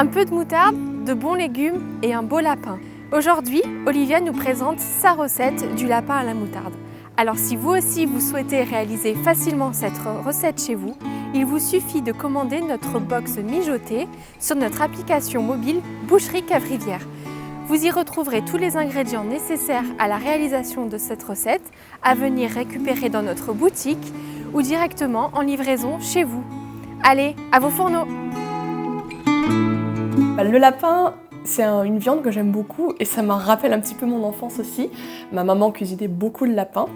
Un peu de moutarde, de bons légumes et un beau lapin. Aujourd'hui, Olivia nous présente sa recette du lapin à la moutarde. Alors si vous aussi vous souhaitez réaliser facilement cette recette chez vous, il vous suffit de commander notre box mijotée sur notre application mobile Boucherie Cavrivière. Vous y retrouverez tous les ingrédients nécessaires à la réalisation de cette recette à venir récupérer dans notre boutique ou directement en livraison chez vous. Allez, à vos fourneaux! Le lapin, c'est une viande que j'aime beaucoup et ça me rappelle un petit peu mon enfance aussi. Ma maman cuisinait beaucoup le lapin.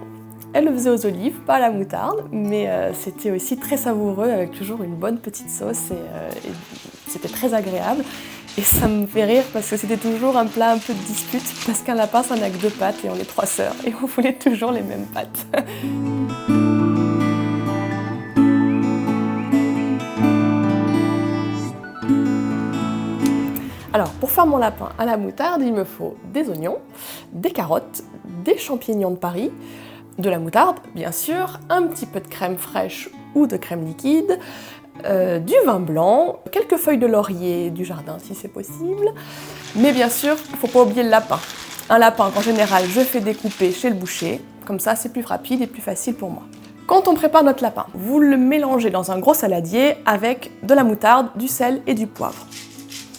Elle le faisait aux olives, pas à la moutarde, mais c'était aussi très savoureux avec toujours une bonne petite sauce et c'était très agréable. Et ça me fait rire parce que c'était toujours un plat un peu de dispute parce qu'un lapin ça n'a que 2 pattes et on est 3 sœurs et on voulait toujours les mêmes pattes. Alors, pour faire mon lapin à la moutarde, il me faut des oignons, des carottes, des champignons de Paris, de la moutarde, bien sûr, un petit peu de crème fraîche ou de crème liquide, du vin blanc, quelques feuilles de laurier du jardin si c'est possible, mais bien sûr, il ne faut pas oublier le lapin. Un lapin qu'en général je fais découper chez le boucher, comme ça c'est plus rapide et plus facile pour moi. Quand on prépare notre lapin, vous le mélangez dans un gros saladier avec de la moutarde, du sel et du poivre.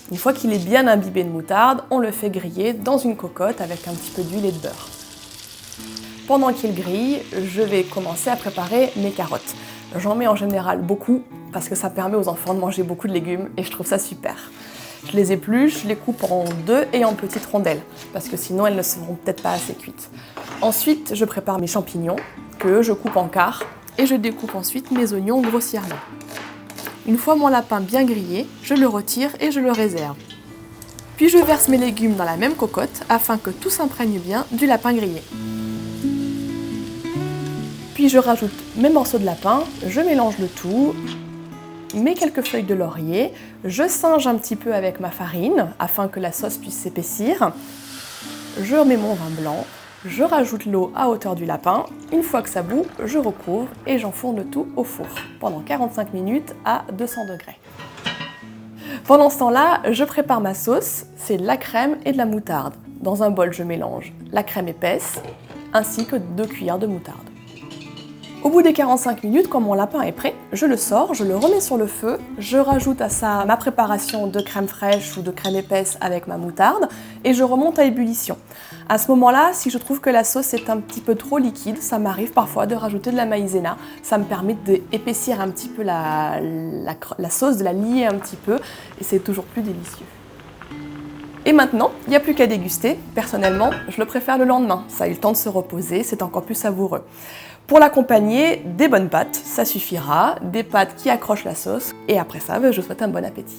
Une fois qu'il est bien imbibé de moutarde, on le fait griller dans une cocotte avec un petit peu d'huile et de beurre. Pendant qu'il grille, je vais commencer à préparer mes carottes. J'en mets en général beaucoup parce que ça permet aux enfants de manger beaucoup de légumes et je trouve ça super. Je les épluche, je les coupe en 2 et en petites rondelles parce que sinon elles ne seront peut-être pas assez cuites. Ensuite, je prépare mes champignons que je coupe en quarts et je découpe ensuite mes oignons grossièrement. Une fois mon lapin bien grillé, je le retire et je le réserve. Puis je verse mes légumes dans la même cocotte afin que tout s'imprègne bien du lapin grillé. Puis je rajoute mes morceaux de lapin, je mélange le tout, mets quelques feuilles de laurier, je singe un petit peu avec ma farine afin que la sauce puisse s'épaissir. Je remets mon vin blanc, je rajoute l'eau à hauteur du lapin. Une fois que ça bout, je recouvre et j'enfourne le tout au four pendant 45 minutes à 200 degrés. Pendant ce temps-là, je prépare ma sauce, c'est de la crème et de la moutarde. Dans un bol, je mélange la crème épaisse ainsi que 2 cuillères de moutarde. Au bout des 45 minutes, quand mon lapin est prêt, je le sors, je le remets sur le feu, je rajoute à ça ma préparation de crème fraîche ou de crème épaisse avec ma moutarde et je remonte à ébullition. À ce moment-là, si je trouve que la sauce est un petit peu trop liquide, ça m'arrive parfois de rajouter de la maïzena. Ça me permet d'épaissir un petit peu la sauce, de la lier un petit peu et c'est toujours plus délicieux. Et maintenant, il n'y a plus qu'à déguster. Personnellement, je le préfère le lendemain. Ça a eu le temps de se reposer, c'est encore plus savoureux. Pour l'accompagner, des bonnes pâtes, ça suffira. Des pâtes qui accrochent la sauce. Et après ça, je vous souhaite un bon appétit.